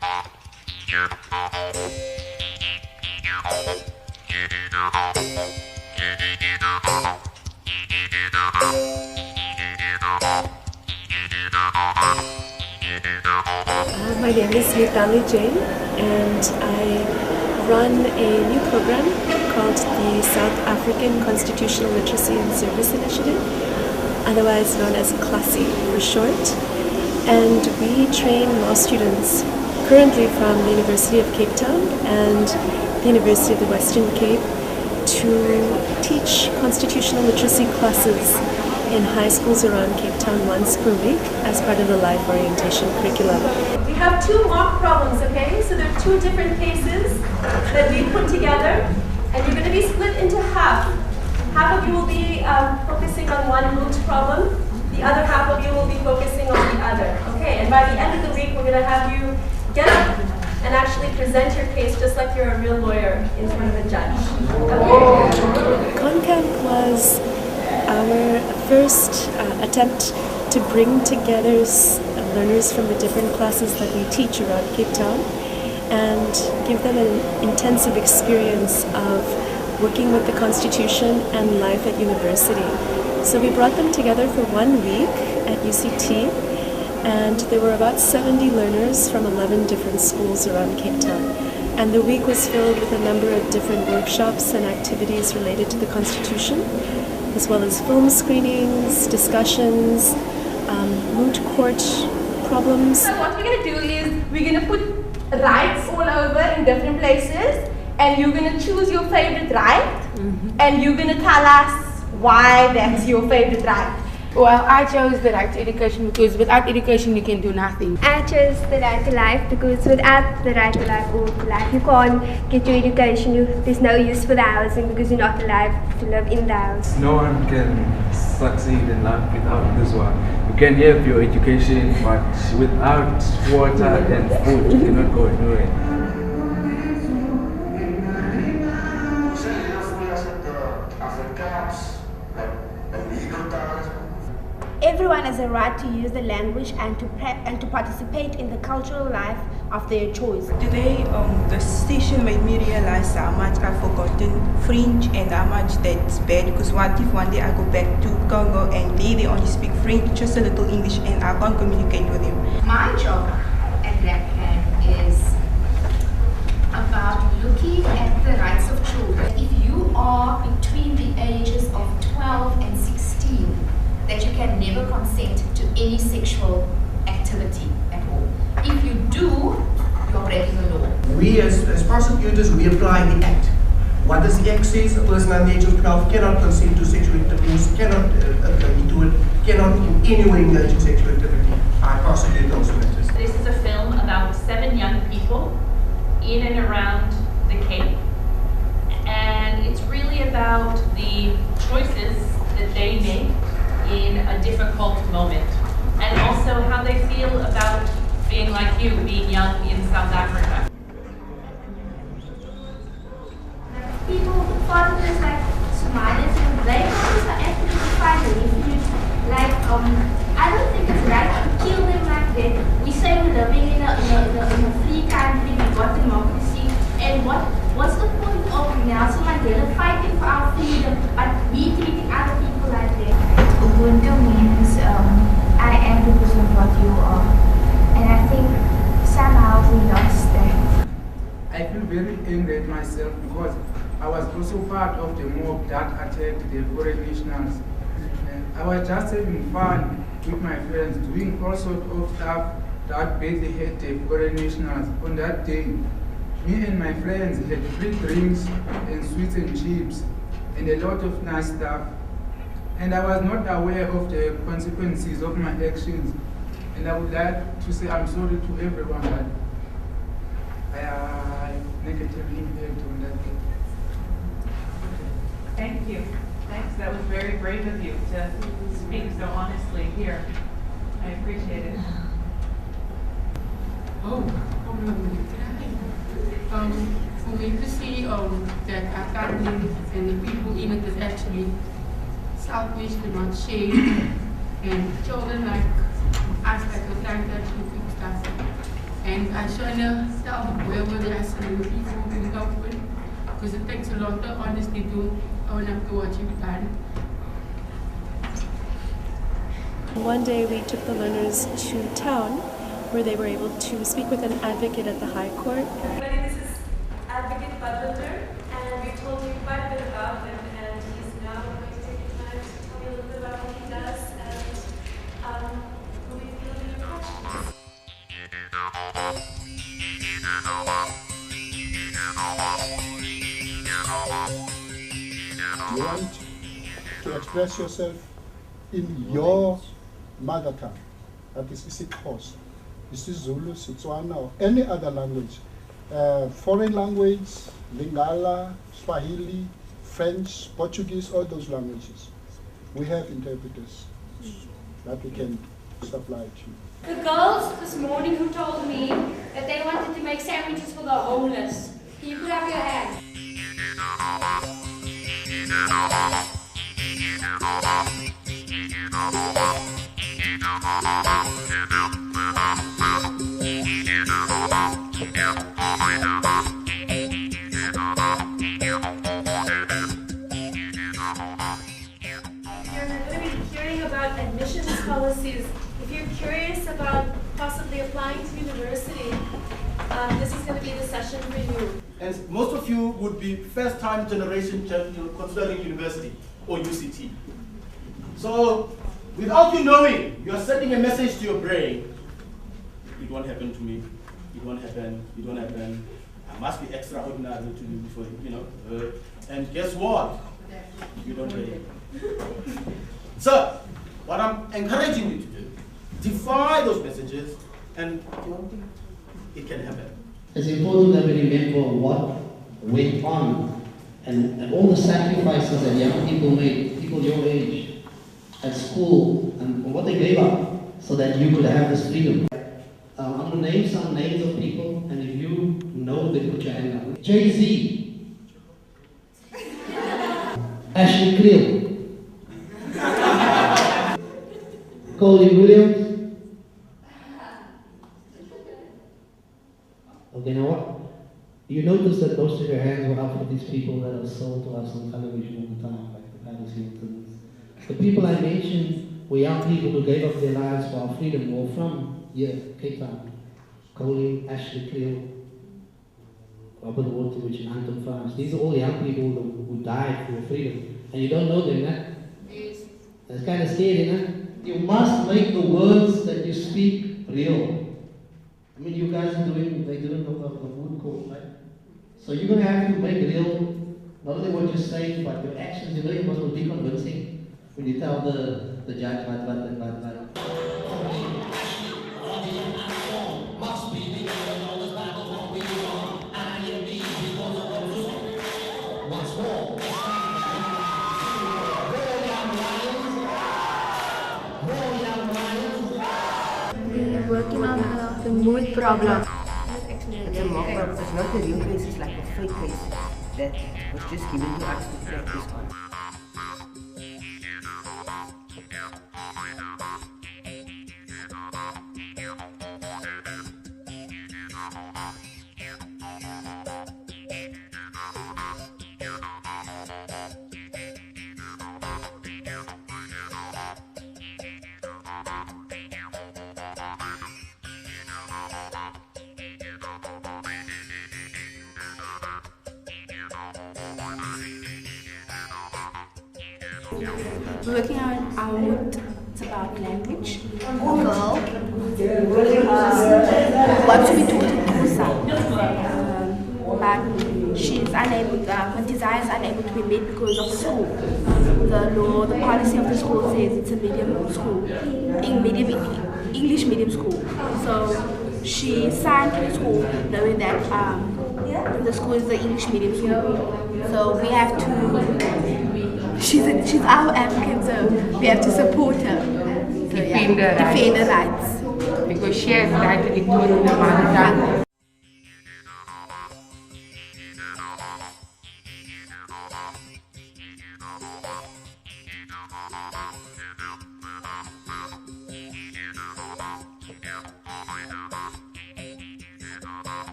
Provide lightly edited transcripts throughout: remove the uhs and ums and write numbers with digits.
My name is Mitali Jain, and I run a new program called the South African Constitutional Literacy and Service Initiative, otherwise known as CLASSI for short. And we train law students currently from the University of Cape Town and the University of the Western Cape to teach constitutional literacy classes in high schools around Cape Town once per week as part of the life orientation curriculum. We have two mock problems, okay? So there are two different cases that we put together, and you're going to be split into half. Half of you will be focusing on one moot problem, the other half of you will be focusing on the other, okay? And by the end of the week, we're going to have you get up and actually present your case just like you're a real lawyer in front of a judge. Okay. ConCamp was our first attempt to bring together learners from the different classes that we teach around Cape Town and give them an intensive experience of working with the Constitution and life at university. So we brought them together for 1 week at UCT, and there were about 70 learners from 11 different schools around Cape Town. And the week was filled with a number of different workshops and activities related to the Constitution, as well as film screenings, discussions, moot court problems. So what we're going to do is we're going to put rights all over in different places, and you're going to choose your favorite right, and you're going to tell us why that's your favorite right. Well, I chose the right to education because without education you can do nothing. I chose the right to life because without the right to life or to life, you can't get your education. There's no use for the housing because you're not alive to live in the house. No one can succeed in life without this one. You can have your education, but without water and food, you cannot go anywhere. Everyone has a right to use the language and to participate in the cultural life of their choice. Today, the station made me realize how much I've forgotten French and how much that's bad, because what if one day I go back to Congo and they only speak French, just a little English, and I can't communicate with them. My job at ConCamp is about looking at the rights of children. If you are between the ages of 12 and 16, that you can never consent to any sexual activity at all. If you do, you're breaking the law. We as prosecutors, we apply the Act. What does the Act say? A person under the age of 12 cannot consent to sexual intercourse, cannot agree to it, cannot in any way engage in sexual activity. I prosecute those matters. This is a film about 7 young people in and around the Cape, and it's really about the choices that they make in a difficult moment, and also how they feel about being like you, being young in South Africa. People, foreigners like Somalis, they come to South Africa to find refuge. Like, I don't think it's right to kill them like that. We say we're living in a free country, we've got democracy, and what's the point of Nelson Mandela fighting for our freedom, but we treating other people like that? Ubuntu means I am because of what you are, and I think somehow we lost that. I feel very angry at myself because I was also part of the mob that attacked the foreign nationals. I was just having fun with my friends, doing all sorts of stuff that badly hurt the foreign nationals. On that day, me and my friends had free drinks and sweets and chips and a lot of nice stuff. And I was not aware of the consequences of my actions. And I would like to say I'm sorry to everyone that I negatively impacted on that day. Thank you. Thanks. That was very brave of you to speak so honestly here. I appreciate it. For me to see that our family and the people in it is actually selfish, do not share, and children like us that were trying to actually fix stuff. And I try to tell whoever they are celebrating for being up with, because it takes a lot of honesty to own up to what you've done. One day we took the learners to town where they were able to speak with an advocate at the High Court. This is Advocate Butler, and we told you quite a bit about him, and he's now going to take the time to tell you a little bit about what he does, and we feel your questions. You want to express yourself in your mother tongue, that is isiXhosa, isiZulu, Setswana, or any other language, foreign language, Lingala, Swahili, French, Portuguese, all those languages. We have interpreters that we can supply to you. The girls this morning who told me that they wanted to make sandwiches for the homeless. Can you put up your hand? You're going to be hearing about admissions policies. If you're curious about possibly applying to university, this is going to be the session for you. And most of you would be first-time generation considering university or UCT. So, without you knowing, you are sending a message to your brain. It won't happen to me. It won't happen. It won't happen. I must be extraordinary to do before, and guess what? You don't get it. So, what I'm encouraging you to do, defy those messages, and it can happen. It's important that we remember what went on and all the sacrifices that young people made, people your age, at school, and what they gave up so that you could have this freedom. I'm going to name some names of people, and if you know, then put your hand up. Jay-Z, Ashley Creel, Coley Williams. Okay, now what? You notice that most of your hands were up for these people that are sold to us on television all the time, like the Paris Hiltons. The people I mentioned were young people who gave up their lives for our freedom, or from Cape Town. Coley, Ashley Creel, Robert Waterwich, and Anton France. These are all young people who died for your freedom. And you don't know them, eh? Yes. That's kind of scary, eh? You must make the words that you speak real. I mean, you guys are doing, they didn't know the wood court, right? So you're going to have to make real, not only what you say, but your actions. You know, you must be convincing when you tell the judge what. Working on the mood problem. It's a mock-up, it's not the real case, it's like a fake case that was just given to us to practice on. We're working on our mood. It's about language. A girl wants to be taught in Xhosa, but she's unable. Her desire is unable to be met because of school. The law, the policy of the school says it's a medium school, English medium school. So she signed to the school knowing that the school is the English medium school. So we have to. She's our advocate, so we have to support her. So, defend her rights. Because she has the right to be taught in the mother tongue.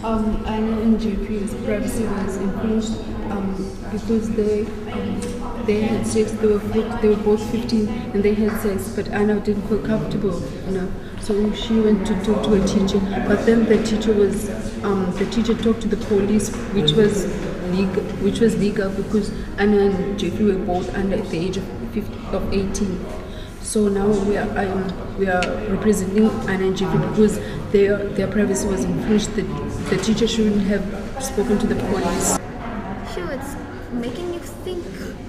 Anna and JP's privacy was infringed because they had sex. They were both 15 and they had sex, but Anna didn't feel comfortable enough, so she went to talk to a teacher. But then the teacher talked to the police, which was legal because Anna and JP were both under the age of 18. So now we are representing Anna and JP because their privacy was infringed. The teacher shouldn't have spoken to the police. Sure, it's making you think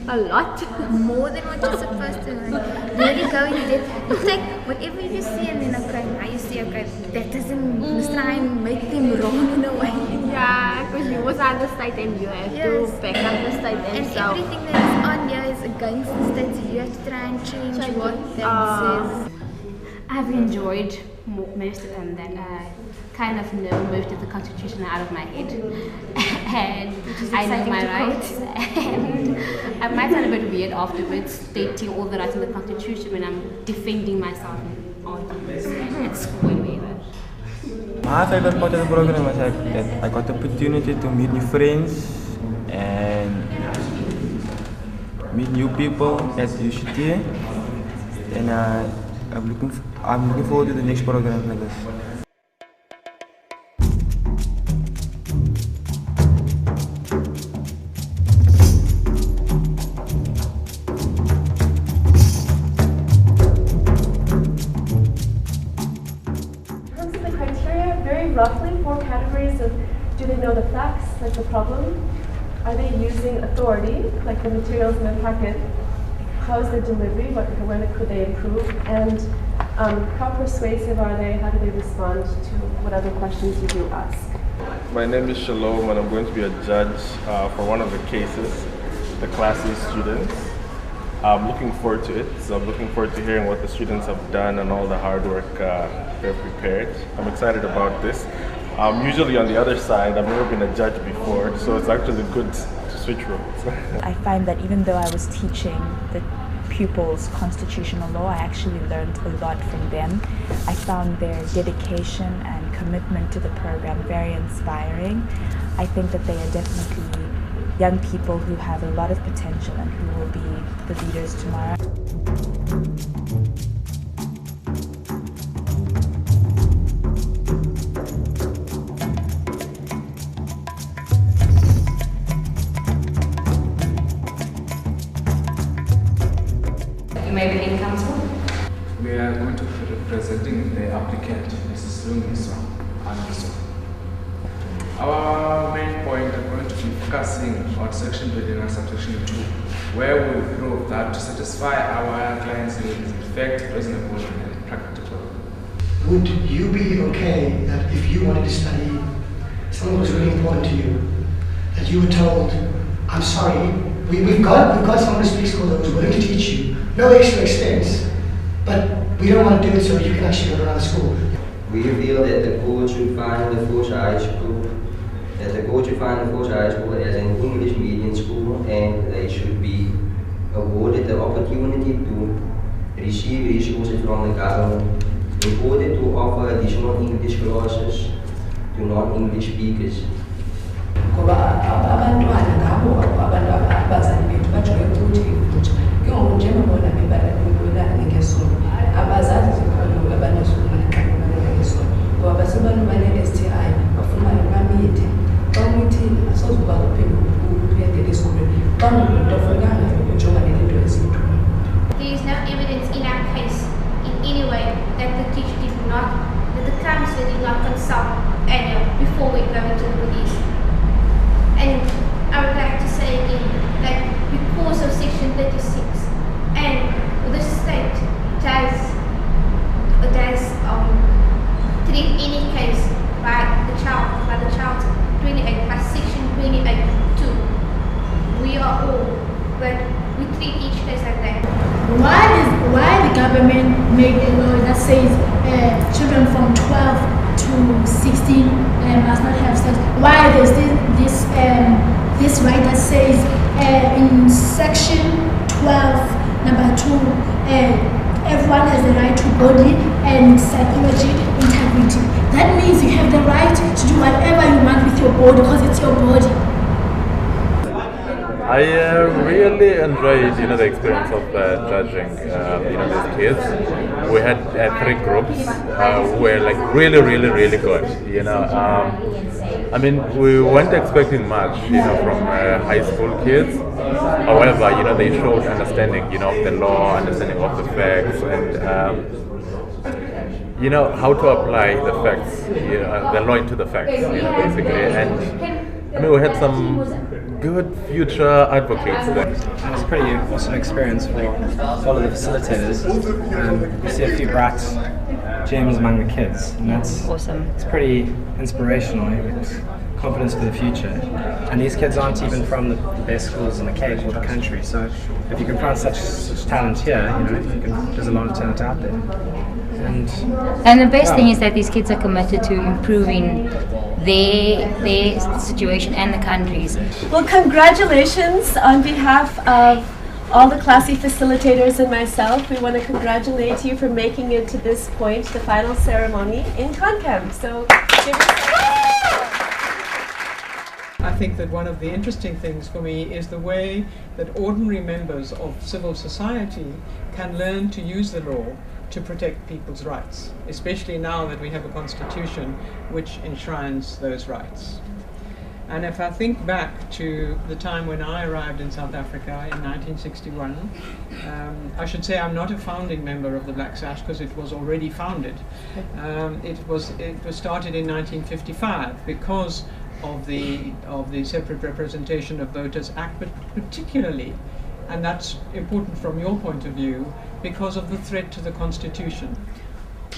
a lot more than what you're supposed to. Like, really go in depth. You take whatever you see and then okay, now you see okay, that doesn't try and make them wrong in a way. Yeah, because you was on the state and you have to back up the state and so everything that is on here is against the state, so you have to try and change what that says. I've enjoyed most of them that I kind of know most of the Constitution out of my head. And I know my rights. And I might sound a bit weird afterwards stating all the rights in the Constitution when I'm defending myself in arguments at school and wherever. My favorite part of the program was that I got the opportunity to meet new friends and meet new people at UCT, and I'm looking forward to the next program like this. Roughly 4 categories of do they know the facts, like the problem? Are they using authority, like the materials in the packet? How is their delivery? When could they improve? And how persuasive are they? How do they respond to whatever questions you do ask? My name is Shalom and I'm going to be a judge for one of the cases, the Class A students. I'm looking forward to it. So I'm looking forward to hearing what the students have done and all the hard work they've prepared. I'm excited about this. Usually on the other side, I've never been a judge before, so it's actually good to switch roles. I find that even though I was teaching the pupils constitutional law, I actually learned a lot from them. I found their dedication and commitment to the program very inspiring. I think that they are definitely young people who have a lot of potential and who will be the leaders tomorrow. You may begin, Council. We are going to be representing the applicant, Mrs. Lungiso Anderson. Our main point is going to be focusing on section 29, subsection 2, where we prove that to satisfy our client's needs is in fact reasonable and practical. Would you be okay that if you wanted to study something was really important to you, that you were told, I'm sorry, we've got someone who speaks Kola who's willing to teach you, no extra expense, but we don't want to do it so you can actually go to another school. We feel that the court should find the Force High School as an English medium school, and they should be awarded the opportunity to receive resources from the government in order to offer additional English classes to non-English speakers. Ngoba abantwana ngabo abantu abazali bethu bajwayele ukuthi futhi ke ngoku njengobona bebalekela ngesono abazazi zikhona abanezona ngesono ngesono ngoba basebantu bane STI bafuna bamithi bamithini asozuba kuphendula ukuyendela esikolweni bangumuntu ofunanga ukujongana nezinto ezinto. There is no evidence in our case in any way that the teacher did not, that the counsellor did not consult Anna before we go into the police. And I would like to say again that because of section 36 and the state does treat any case by the child 28 by section 28(2), we are all, but we treat each case like that. Why the government made a law that says children from 12 to 16 must not have sex? Why there's this right that says in section 12 number 2 everyone has the right to body and psychology intervention. integrity. That means you have the right to do whatever you want with your body because it's your body. I really enjoyed, the experience of judging, these kids. We had 3 groups who were like really, really, really good. I mean, we weren't expecting much, from high school kids. However, they showed understanding, of the law, understanding of the facts, and how to apply the facts, the law into the facts, basically. And I mean, we had some good future advocates there. And it's a pretty awesome experience for all of the facilitators. You see a few bright gems among the kids, and that's awesome. It's pretty inspirational. It's confidence for the future. And these kids aren't even from the best schools in the Cape or the country, so if you can find such talent here, there's a lot of talent out there. And the best thing is that these kids are committed to improving their situation and the countries. Well, congratulations on behalf of all the classy facilitators and myself. We want to congratulate you for making it to this point, the final ceremony in ConCamp. So, I think that one of the interesting things for me is the way that ordinary members of civil society can learn to use the law to protect people's rights, especially now that we have a constitution which enshrines those rights. And if I think back to the time when I arrived in South Africa in 1961, I should say I'm not a founding member of the Black Sash because it was already founded. It was started in 1955 because of the Separate Representation of Voters Act, but particularly, and that's important from your point of view, because of the threat to the Constitution.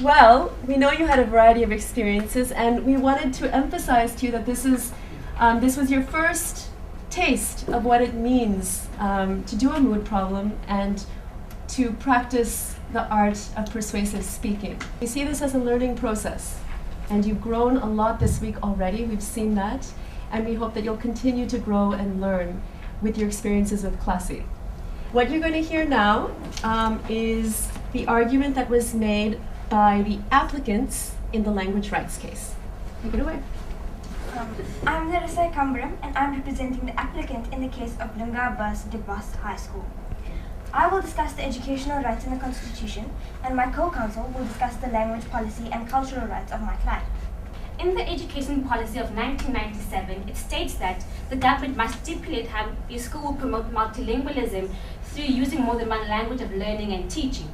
well, we know you had a variety of experiences, and we wanted to emphasize to you that this was your first taste of what it means to do a mood problem and to practice the art of persuasive speaking. We see this as a learning process, and you've grown a lot this week already. We've seen that, and we hope that you'll continue to grow and learn with your experiences with Classy. What you're going to hear now is the argument that was made by the applicants in the language rights case. Take it away. I'm Larissa Kambram, and I'm representing the applicant in the case of Lunga Bus de Bus High School. I will discuss the educational rights in the Constitution, and my co-counsel will discuss the language policy and cultural rights of my client. In the education policy of 1997, it states that the government must stipulate how a school will promote multilingualism through using more than one language of learning and teaching,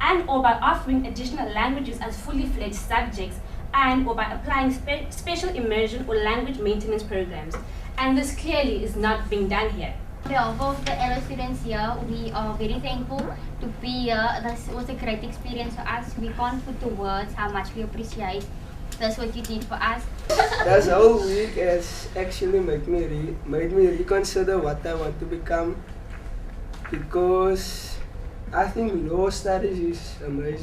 and or by offering additional languages as fully fledged subjects, and or by applying special immersion or language maintenance programs. And this clearly is not being done here. On behalf of the LO students here, we are very thankful to be here. This was a great experience for us. We can't put to words how much we appreciate this what you did for us. This whole week has actually made me reconsider what I want to become, because I think law studies is amazing.